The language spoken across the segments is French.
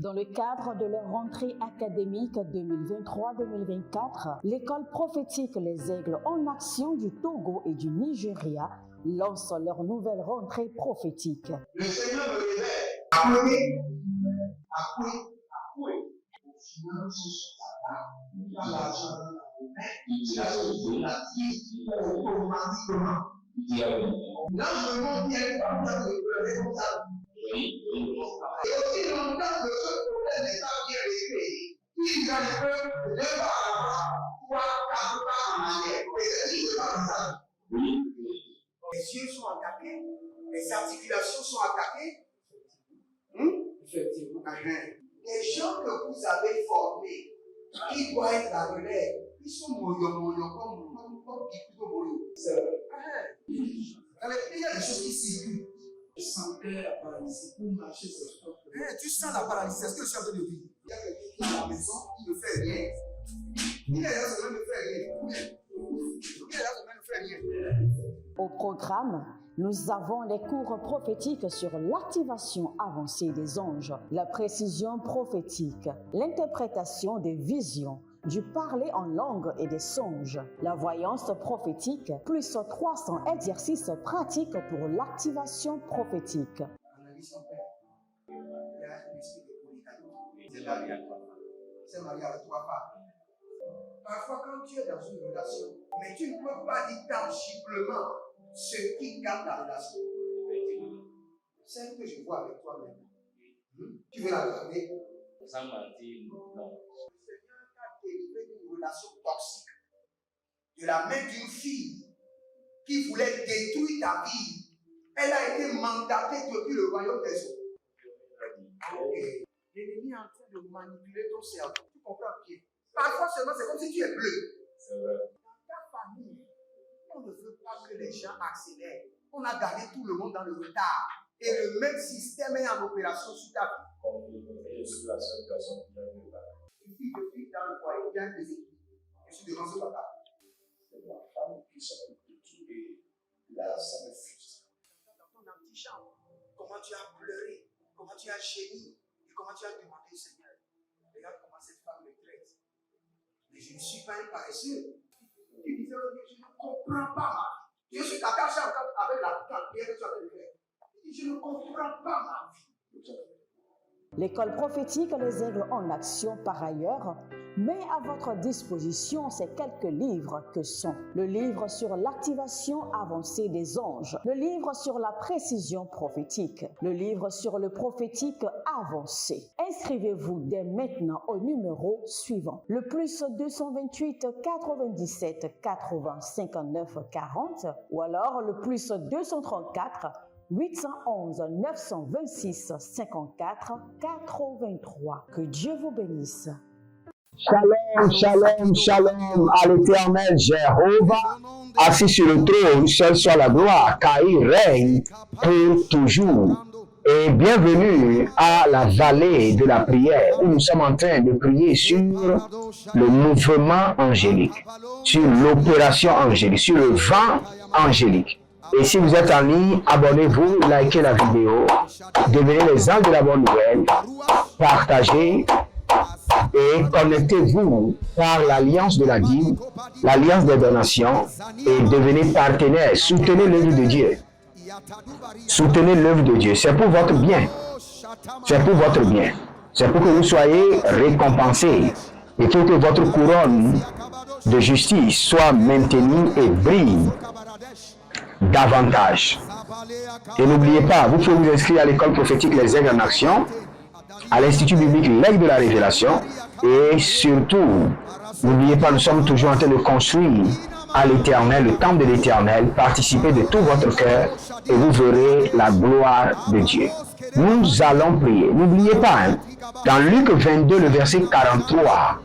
Dans le cadre de leur rentrée académique 2023-2024, l'école prophétique Les Aigles en Action du Togo et du Nigeria lance leur nouvelle rentrée prophétique. Le Seigneur me révèle. Appelez. Au final, il a l'argent dans la automatiquement. Là, je monte bien comme ça. Et aussi longtemps que ce problème n'est pas bien réglé, il y a un peu de pas à pouvoir quatre pas en arrière. Et c'est ce qui se passe. Les yeux sont attaqués, les articulations sont attaquées. Effectivement. Les gens que vous avez formés, qui doivent être la relève, ils sont moyo comme plutôt moyo. C'est vrai. Il y a des choses qui circulent. Je sentais la paralysie pour marcher sur ce corps. Tu sens la paralysie, c'est ce que je suis en train de dire. Il y a quelqu'un qui est à la maison, il ne fait rien. Il est là, il ne fait rien. Il est là, il ne fait rien. Au programme, nous avons les cours prophétiques sur l'activation avancée des anges, la précision prophétique, l'interprétation des visions, du parler en langue et des songes, la voyance prophétique, plus 300 exercices pratiques pour l'activation prophétique. Analyse ton père. Il y a un esprit de polygamy. C'est marié avec trois femmes. Parfois, quand tu es dans une relation, mais tu ne peux pas dire tangiblement ce qui garde la relation. Celle que je vois avec toi-même. Tu veux la garder? Sans mentir, non. Délivré d'une relation toxique de la main d'une fille qui voulait détruire ta vie. Elle a été mandatée depuis le royaume des eaux. L'ennemi est en train de manipuler ton cerveau. Tu comprends bien? Parfois seulement, c'est comme si tu es bleu. Dans ta famille, on ne veut pas que les gens accélèrent. On a gardé tout le monde dans le retard. Et le même système est en opération sur ta vie. Une fille de fille dans le foyer, il y a un déséquilibre. Je suis devant ce papa. C'est ma femme qui s'occupe de tout et là, ça me frustre. Dans ton antichambre, comment tu as pleuré, comment tu as gémi et comment tu as demandé au Seigneur. Regarde comment cette femme me traite. Mais je ne suis pas un paresseux. Tu disais, je ne comprends pas ma vie. Je suis attaché avec la prière que tu as fait de faire. Je ne comprends pas ma vie. L'école prophétique Les Aigles en Action, par ailleurs, met à votre disposition ces quelques livres que sont le livre sur l'activation avancée des anges, le livre sur la précision prophétique, le livre sur le prophétique avancé. Inscrivez-vous dès maintenant au numéro suivant, le plus 228 97 80 59 40 ou alors le plus 234 811 926 54 83. Que Dieu vous bénisse. Shalom, shalom, shalom à l'Éternel Jéhovah, assis sur le trône, seul soit la gloire, car il règne pour toujours. Et bienvenue à la vallée de la prière, où nous sommes en train de prier sur le mouvement angélique, sur l'opération angélique, sur le vent angélique. Et si vous êtes en ligne, abonnez-vous, likez la vidéo, devenez les anges de la bonne nouvelle, partagez et connectez-vous par l'alliance de la dîme, l'alliance des donations et devenez partenaire. Soutenez l'œuvre de Dieu. Soutenez l'œuvre de Dieu. C'est pour votre bien. C'est pour votre bien. C'est pour que vous soyez récompensés et pour que votre couronne de justice soit maintenue et brille davantage. Et n'oubliez pas, vous pouvez vous inscrire à l'école prophétique Les Aigles en Action, à l'Institut biblique L'Aigle de la Révélation, et surtout, n'oubliez pas, nous sommes toujours en train de construire à l'Éternel, le temple de l'Éternel. Participez de tout votre cœur et vous verrez la gloire de Dieu. Nous allons prier. N'oubliez pas, dans Luc 22, le verset 43,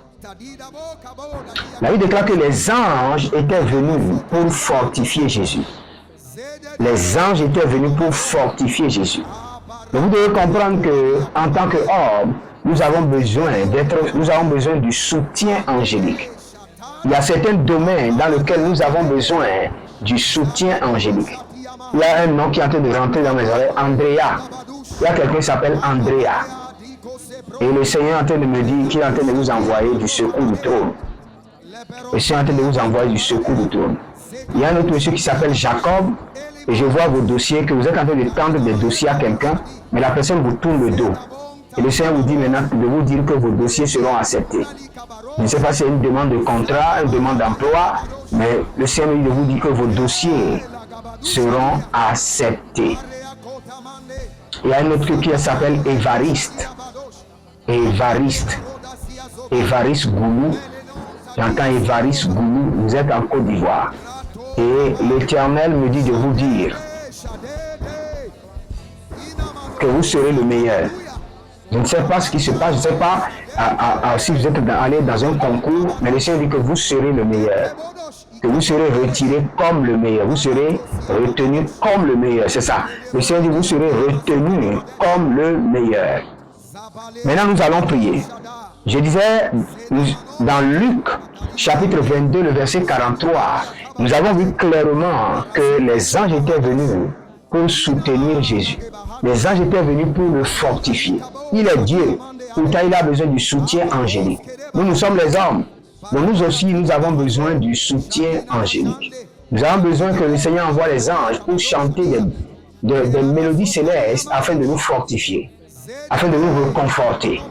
la Bible déclare que les anges étaient venus pour fortifier Jésus. Les anges étaient venus pour fortifier Jésus. Mais vous devez comprendre que, en tant qu'homme, nous avons besoin du soutien angélique. Il y a certains domaines dans lesquels nous avons besoin du soutien angélique. Il y a un nom qui est en train de rentrer dans mes oreilles, Andrea. Il y a quelqu'un qui s'appelle Andrea. Et le Seigneur est en train de me dire qu'il est en train de vous envoyer du secours du trône. Le Seigneur est en train de vous envoyer du secours du trône. Il y a un autre monsieur qui s'appelle Jacob. Et je vois vos dossiers, que vous êtes en train de tendre des dossiers à quelqu'un, mais la personne vous tourne le dos. Et le Seigneur vous dit maintenant de vous dire que vos dossiers seront acceptés. Je ne sais pas si c'est une demande de contrat, une demande d'emploi, mais le Seigneur me dit de vous dire que vos dossiers seront acceptés. Il y a un autre qui s'appelle Évariste. Évariste Goulou. J'entends Évariste Goulou, vous êtes en Côte d'Ivoire. Et l'Éternel me dit de vous dire que vous serez le meilleur. Je ne sais pas ce qui se passe, je ne sais pas si vous êtes allé dans un concours, mais le Seigneur dit que vous serez le meilleur. Que vous serez retiré comme le meilleur. Vous serez retenu comme le meilleur. C'est ça. Le Seigneur dit que vous serez retenu comme le meilleur. Maintenant, nous allons prier. Je disais dans Luc, chapitre 22, le verset 43, nous avons vu clairement que les anges étaient venus pour soutenir Jésus. Les anges étaient venus pour le fortifier. Il est Dieu, pourtant il a besoin du soutien angélique. Nous sommes les hommes, donc nous aussi nous avons besoin du soutien angélique. Nous avons besoin que le Seigneur envoie les anges pour chanter des mélodies célestes afin de nous fortifier, afin de nous reconforter.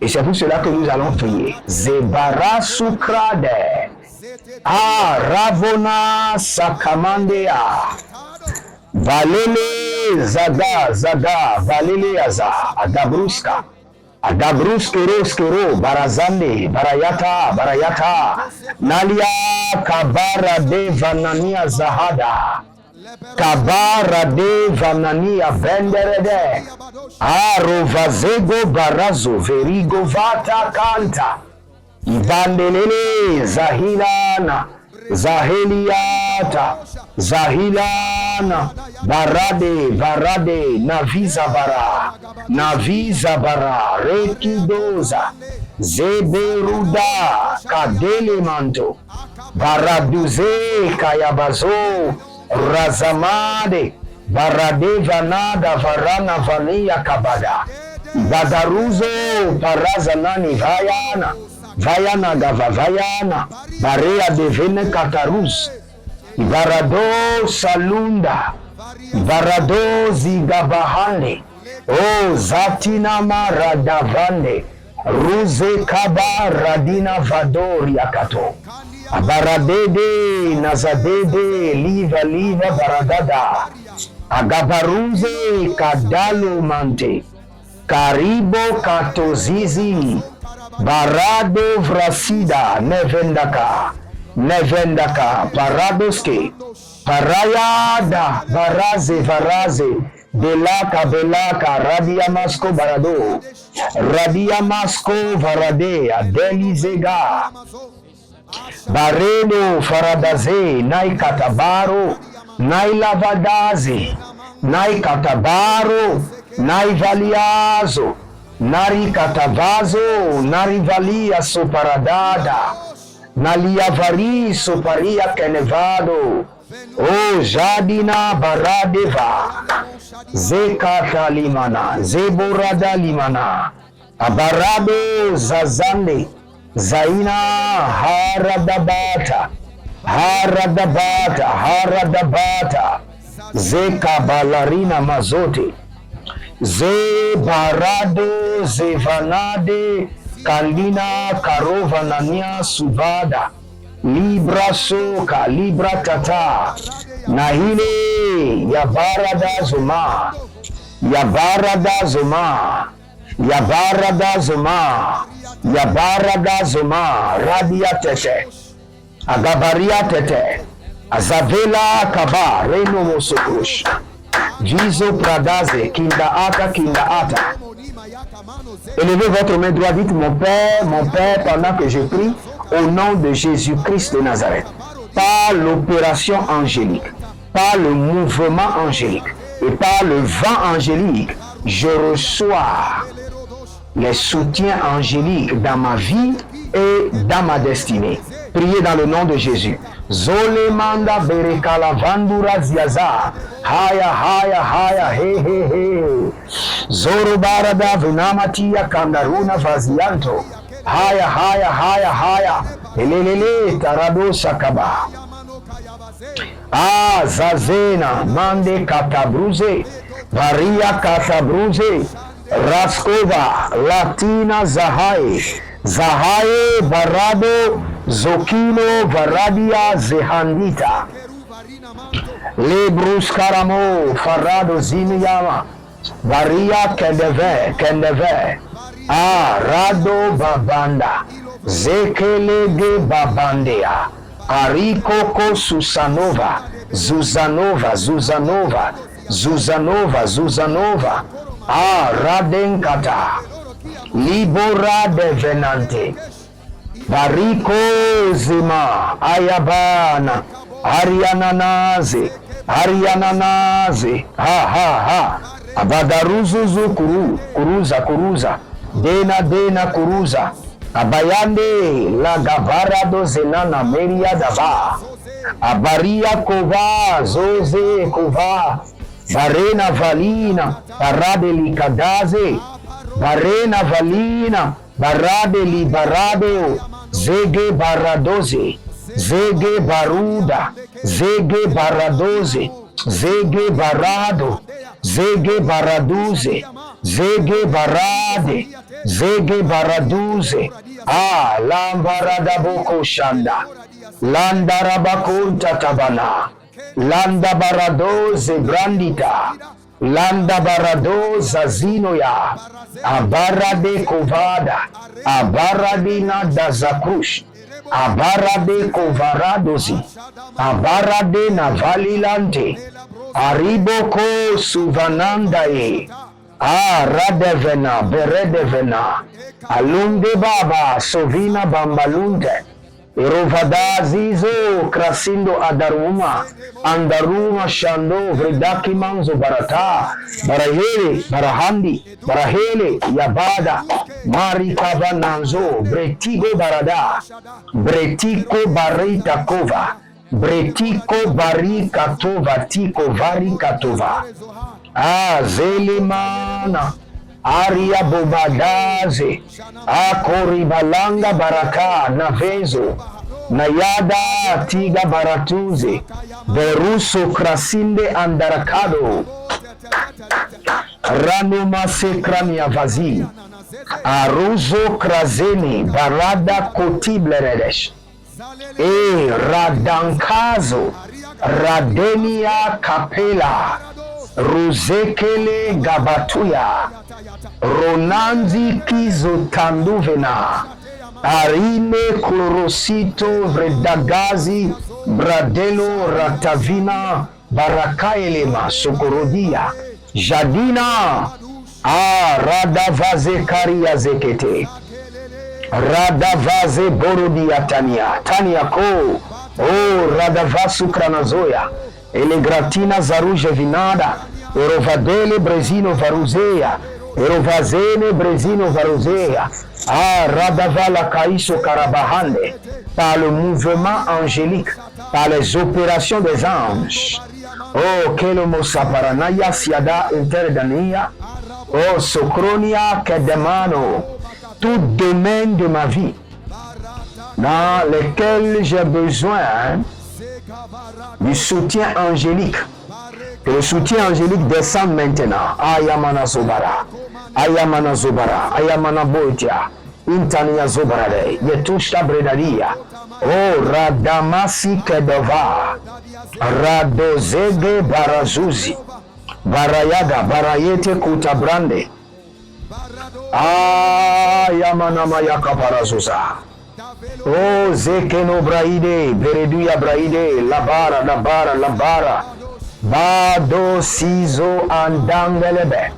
Et c'est pour cela que nous allons prier. Zebara Sukrade. Ravona Sakamandea. Valele Zaga, Valele Aza, Adabruska. Adabruskero, Barazande, Barayata. Nalia Kabara de Vanania Zahada. Kabara de Vanania Benderede. Arovazego Barazo, Verigo Vata Kanta. Ibandelele Zahilana, Zahilana, Varade, Naviza Bara, Rekidoza, Zeberuda, Kadelemanto, Baraduze, Kayabazo, Razamade, Barade Vanada, Varana Vania Kabada, Badaruzo, Parazanani Vayana Gavavayana, Barea de Vene Kataruz, Varado Salunda, Varado Zigabahane, O Zatina Maradavane, Ruze Kaba Radina Vadoria Kato, Baradede Nazadede Liva Baradada, Agabaruze Kadalo Mante, Karibo Katozizi, Barado Vrasida, Nevendaka, Paradoske, Parayada, Varaze, Belaka, Radiamasco Barado, Radiamasco Varadea, Delizega, Bareno Faradaze, Nai Katabaro, Nai Lavadaze, Nai Katabaro, Nai Valiazo, Nari Katavazo, Nari Valia Soparadada, Nalia Vari Soparia Kenevado, O Jadina Baradeva, Zekata Limana, Zeborada Limana, Abarado Zazande, Zaina Haradabata, Zekabalarina Mazote, Zebarado, Zevanade, Kandina, Karovanania, Suvada, Libra Soka, Libra Tata, Nahile, Yabarada Zoma, Radia Tete, Agabaria Tete, Azavela Kaba, Reno Mosokush, Viso Pradaze, Kinda Ata. Élevez votre main droite, dites mon Père, pendant que je prie, au nom de Jésus-Christ de Nazareth, par l'opération angélique, par le mouvement angélique et par le vent angélique, je reçois les soutiens angéliques dans ma vie et dans ma destinée. Priez dans le nom de Jésus. Zolemanda berekala vandura ziaza. Haya, haya, haya, he, he, he. Zoro barada vinamatia kandaruna vazianto. Haya, haya, haya, haya. Elelele tarado sakaba. Ah, zazena mande katabruze. Varia katabruze. Raskova latina zahai. Zahaye barado zokino varadia zehandita. Lebrus karamo farado ziniyama. Varia kendeve. Ah, rado babanda. Zekelege babandea. Arikoko Susanova. Zuzanova. Ah, radenkata. Libora de venante. Bariko zima. Ayabana. Ariananaze. Ha. Abadaruzuzu kuruza. Dena kuruza. Abayande la gavara do zenana meria dava. Abaria kova zoze kova. Barena valina barade likadaze. Barena valina barade libarado. Zege baradoze. Zege baruda. Zege baradoze. Zege barado. Zege baraduze. Zege barade. Zege baraduze. Ah, lambarada boko shanda. Landa rabakunta tabana. Landa baradoze brandita. Landa baradoza zinoya. Abarade kovada. Abaradina dazakrush. Abarade kovaradozi. Abarade navalilante. Ariboko suvanandaye. Ah, radevena, beredevena. Alunde baba, sovina bambalunde. Erovada zizo, krasindo adaruma. Andaruma shando, vredaki manzo barata. Barahele, barahandi, barahele, yabada. Marikava nanzo, bretigo barada. Bretiko barita kova. Bretiko barika tova, tiko varika tova. Ah, zelimana. Aria bobadaze. Akoribalanga baraka navezo. Nayada tiga baratuze. Veruso krasinde andarakado. Ranuma sekrania vazi. Aruzo krazeni barada kotibleredesh. E radankazo. Radenia kapela. Ruzekele gabatuya. Ronanzi kizo tanduvena. Arine klorosito vredagazi. Bradelo ratavina. Barakaelema sokorodia. Jadina. Ah, radavaze karia zekete. Radavaze borodia tania ko. Oh, radavasu kranazoya. Elegratina zaruje vinada. Erovadele brezino varuzea. Erovazene brezino varuzea. Ah, radavala kaiso karabahande. Par le mouvement angélique, par les opérations des anges. Oh, kelemo saparanaya siada interdania. Oh, socronia kedemano. Tout domaine de ma vie dans lequel j'ai besoin du soutien angélique. Que le soutien angélique descende maintenant. Ayamana Zobara. Ayamana Zobara. Ayamana Boitia. Intania Zobarade. Yetushta Bredaria. Oh, Radamasi Kedova. Radozege Barazuzi. Barayaga. Barayete Kutabrande. Ayamana Mayaka Barazuza. Oh, Zekeno Braide. Bereduya Braide. Labara. Bado sizo andangelebe.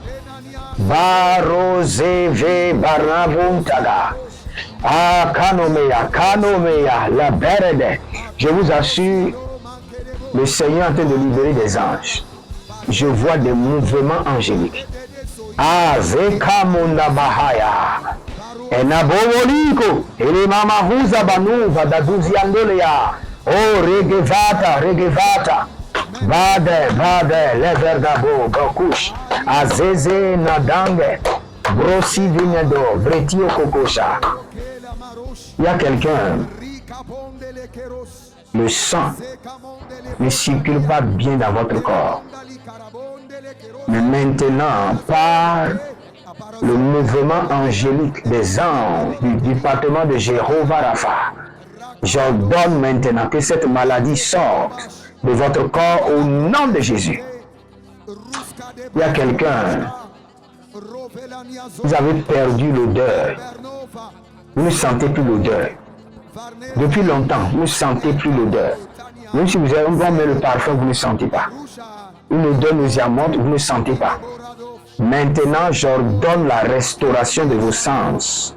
Barozeve baravuntaga. Ah, Kanomeya, la berede. Je vous assure, le Seigneur est en train de libérer des anges. Je vois des mouvements angéliques. Ah, Zeka Munda Bahaya. Enabovoliko, Elimamavuza Banuva, Daduziandolea, Oh, regevata, vade, leverdabo, Bakush, Azeze, Nadange, Brossi Vinedo, Vretio Kokosha. Il y a quelqu'un, le sang ne circule pas bien dans votre corps. Mais maintenant, par le mouvement angélique des anges du département de Jéhovah Rapha, j'ordonne maintenant que cette maladie sorte de votre corps au nom de Jésus. Il y a quelqu'un, vous avez perdu l'odeur. Vous ne sentez plus l'odeur. Depuis longtemps, vous ne sentez plus l'odeur. Même si vous avez mis le parfum, vous ne sentez pas. Une odeur nauséabonde, vous ne sentez pas. Maintenant, j'ordonne la restauration de vos sens.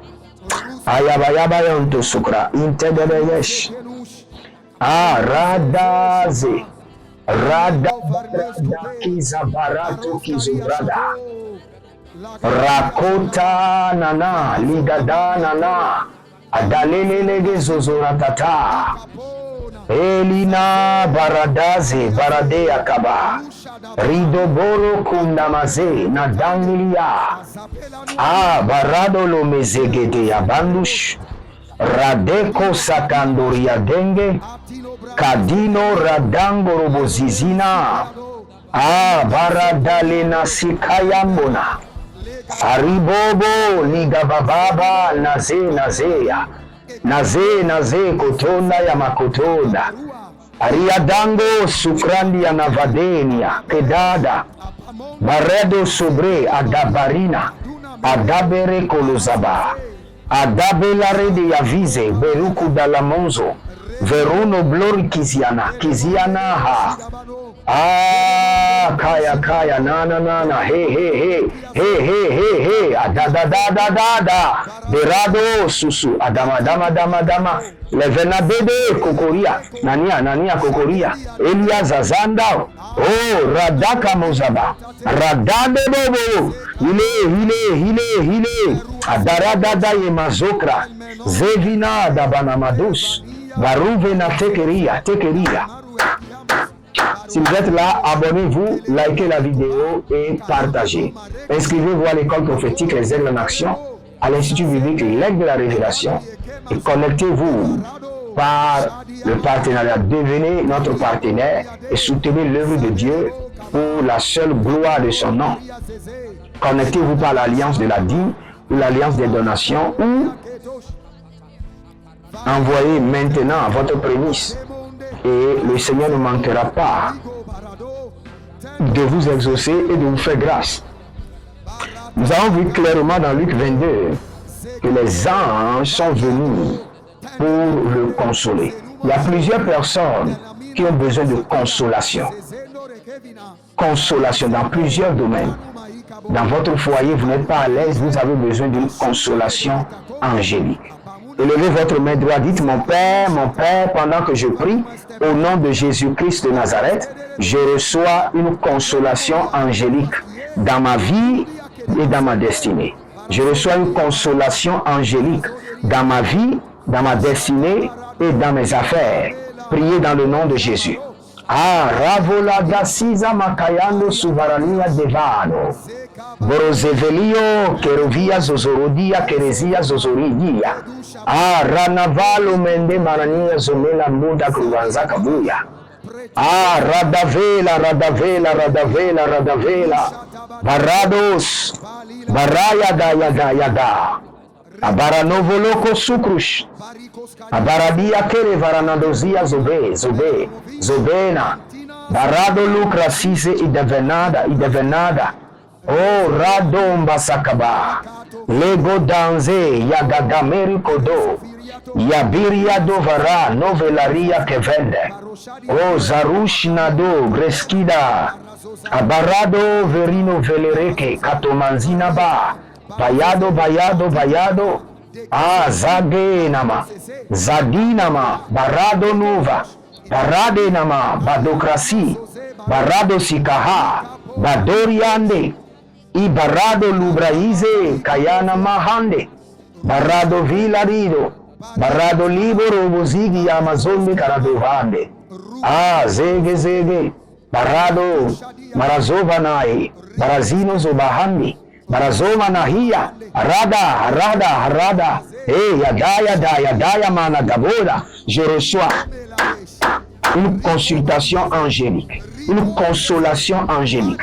Ayabayabayanto sukra, intedereyesh. Radaze. Rada kizabarato kizubrada. Rakota nana, ligada nana. Adalelelege zozoratata. Elina baradaze barade akaba. Ridoboro kundamaze nadangilia. Barado lo mezegede ya bandush. Radeko sakandoria denge. Kadino radango robozizina. Baradale nasikayambona. Aribobo ligabababa nazea. Naze kotonda ya makotonda. Ariadango sukrandi ya navadenia. Kedada. Baredo sobre adabarina. Adabere kolozaba. Adabelare de yavize. Beruku dalamonzo. Veruno blori kiziana ha. Kaya nana he adada berado susu adama levenabede kokoria nania kokoria elia zazanda radaka mozaba radade bobo hile adaradada yemazokra zevina dabanamadus baruve na tekeria. Si vous êtes là, abonnez-vous, likez la vidéo et partagez. Inscrivez-vous à l'école prophétique Les Aigles en Action, à l'Institut biblique L'Aigle de la Révélation et connectez-vous par le partenariat. Devenez notre partenaire et soutenez l'œuvre de Dieu pour la seule gloire de son nom. Connectez-vous par l'alliance de la dîme ou l'alliance des donations ou envoyez maintenant votre prémisse. Et le Seigneur ne manquera pas de vous exaucer et de vous faire grâce. Nous avons vu clairement dans Luc 22 que les anges sont venus pour le consoler. Il y a plusieurs personnes qui ont besoin de consolation. Consolation dans plusieurs domaines. Dans votre foyer, vous n'êtes pas à l'aise, vous avez besoin d'une consolation angélique. Élevez votre main droite, dites mon Père, pendant que je prie, au nom de Jésus-Christ de Nazareth, je reçois une consolation angélique dans ma vie et dans ma destinée. Je reçois une consolation angélique dans ma vie, dans ma destinée et dans mes affaires. Priez dans le nom de Jésus. Ravola dasiza makayando suvarania devano. Borozevelio kerovia zozorodia kerezia zozoridia. Ranavalo mende marania zomela muda kuvanza kabuya. Radavela. Barados. Baraya yada. Abaranovoloco sucrush. Abaradia kere varanadozia zobena. Barado lucra sise idevenada. Radomba sakaba. Lego danze yagadameri kodo. Yabiria dovara novelaria kevende. Zarush nado greskida. Abarado verino velereke katomanzina ba. Bayado. Zagenama. Zadinama. Barado nova. Baradenama. Badokrasi. Barado sikaha. Badoriande. Ibarado lubraize kayana mahande. Barado vilarido. Barado libero bozigi amazonde karadovande. Ah, zege zege. Barado marazova nai. Barazino zobahandi. Barazova nahia. Harada. Yadaya mana gaboda. Je reçois une consultation angélique, une consolation angélique.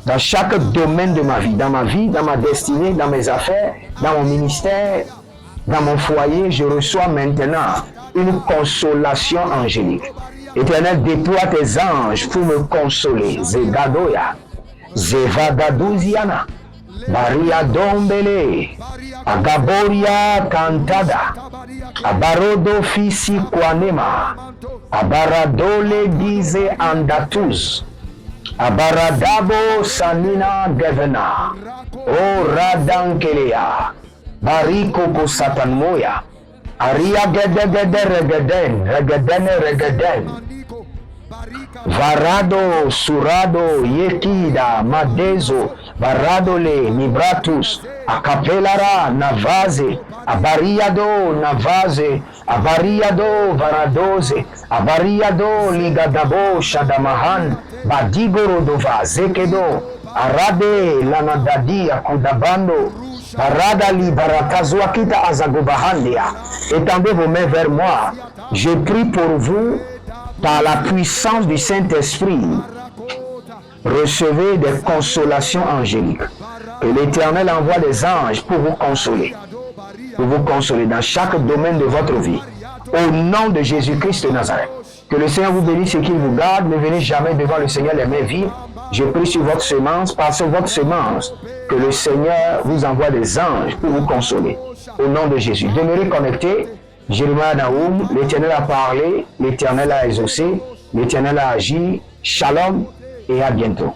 Dans chaque domaine de ma vie, dans ma destinée, dans mes affaires, dans mon ministère, dans mon foyer, je reçois maintenant une consolation angélique. Éternel, déploie tes anges pour me consoler. Zegadoya, Zevadaduziana, Maria Dombele, Agaboria Cantada, Abarodo Fisi Kwanema, Abaradole Dize Andatuz, Abaradabo Sanina Devena, O Radankelea, Bariko Satanmoya, Aria Regeden, Varado, Surado, Yekida, Madezo, Varadole, Nibratus, Acapelara, Navaze, Abariado, Navaze, Abariado, Varadoze, Abariado, Ligadabo, Shadamahan, Badigorodova, Zekedo, Arade, Lanadadi, Akodabando, Aradali, Barakazuakita, Azagobahandia. Étendez vos mains vers moi. Je prie pour vous par la puissance du Saint-Esprit. Recevez des consolations angéliques. Que l'Éternel envoie des anges pour vous consoler dans chaque domaine de votre vie. Au nom de Jésus-Christ de Nazareth. Que le Seigneur vous bénisse et qu'il vous garde. Ne venez jamais devant le Seigneur les mains vides. Je prie sur votre semence, par votre semence, que le Seigneur vous envoie des anges pour vous consoler. Au nom de Jésus. Demeurez connectés. Jérémie Naoum, l'Éternel a parlé, l'Éternel a exaucé, l'Éternel a agi. Shalom et à bientôt.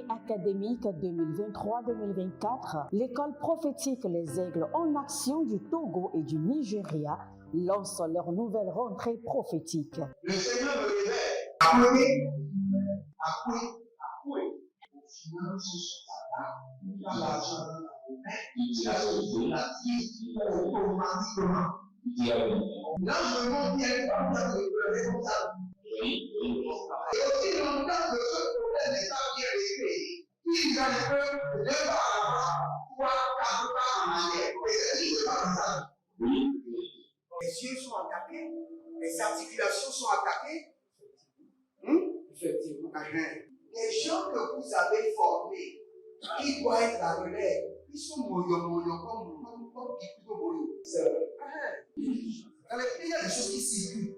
Académique 2023-2024, l'école prophétique Les Aigles en Action du Togo et du Nigeria lance leur nouvelle rentrée prophétique. Le Seigneur me révèle. Appelez. Dans l'argent, il a sauvé la vie automatiquement. Là, je me montre bien comme ça, je peux comme ça. Et aussi longtemps que ce problème n'est pas bien réglé, ils en peuvent deux pas à l'avant, trois, quatre pas en arrière. Et c'est pas comme ça. Les yeux sont attaqués, les articulations sont attaquées. Effectivement. Les gens que vous avez formés, qui doivent être la relève, ils sont moyo comme Kikuto Moyo. C'est vrai. Dans les pays, il y a des choses qui circulent.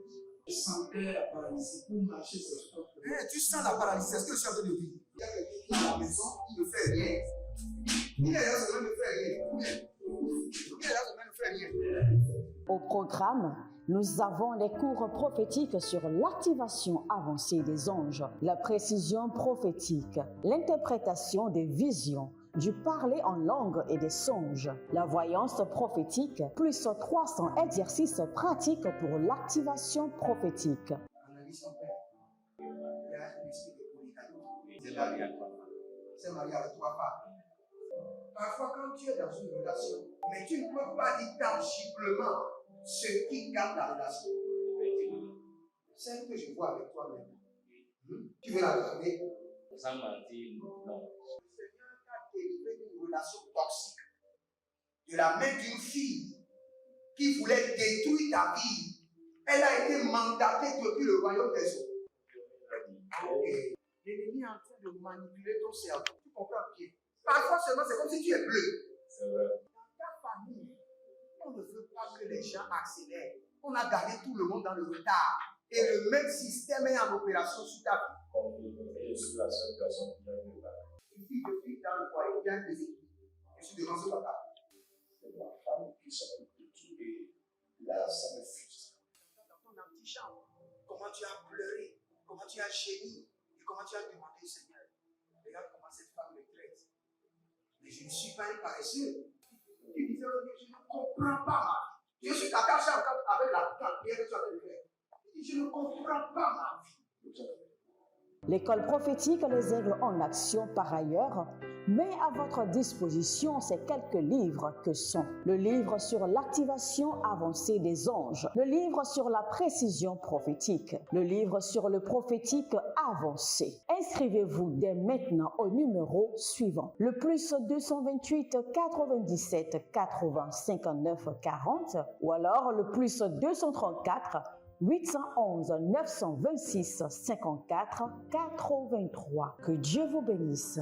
Je sentais la paralysie pour marcher sur ce corps. Tu sens la paralysie, c'est ce que je suis en train de dire. Il y a quelqu'un qui est à la maison, qui ne fait rien. Il y a des gens qui ne fait rien. Au programme, nous avons les cours prophétiques sur l'activation avancée des anges, la précision prophétique, l'interprétation des visions, du parler en langue et des songes, la voyance prophétique, plus 300 exercices pratiques pour l'activation prophétique. Analyse ton père. Il y a un esprit de polygamy. C'est marié avec trois femmes. Parfois, quand tu es dans une relation, mais tu ne peux pas dire tangiblement ce qui garde la relation. Celle que je vois avec toi maintenant. Tu veux la garder? Sans mentir, non. Le Seigneur t'a délivré de la main d'une fille qui voulait détruire ta vie. Elle a été mandatée depuis le royaume des eaux. L'ennemi est en train de manipuler ton cerveau. Tu comprends bien. Parfois seulement, c'est comme si tu es bleu. C'est vrai. Dans ta famille, on ne veut pas que les gens accélèrent. On a gardé tout le monde dans le retard. Et le même système est en opération sur ta vie. Comme je suis la seule personne qui a vu ça. Une fille de fille dans le foyer, bien des équipes. Je suis devant ce papa. C'est ma femme qui s'occupe de tout et là, ça me frustre. Dans ton antichambre, comment tu as pleuré, comment tu as gémi, et comment tu as demandé au Seigneur. Regarde comment cette femme me traite. Mais je ne suis pas un paresseux. Tu disais, je ne comprends pas ma vie. Je suis attaché encore avec la prière que tu as fait de faire. Je ne comprends pas ma vie. L'école prophétique Les Aigles en Action, par ailleurs, met à votre disposition ces quelques livres que sont le livre sur l'activation avancée des anges, le livre sur la précision prophétique, le livre sur le prophétique avancé. Inscrivez-vous dès maintenant au numéro suivant, le plus 228 97 80 59 40 ou alors le plus 234 811 926 54 83. Que Dieu vous bénisse.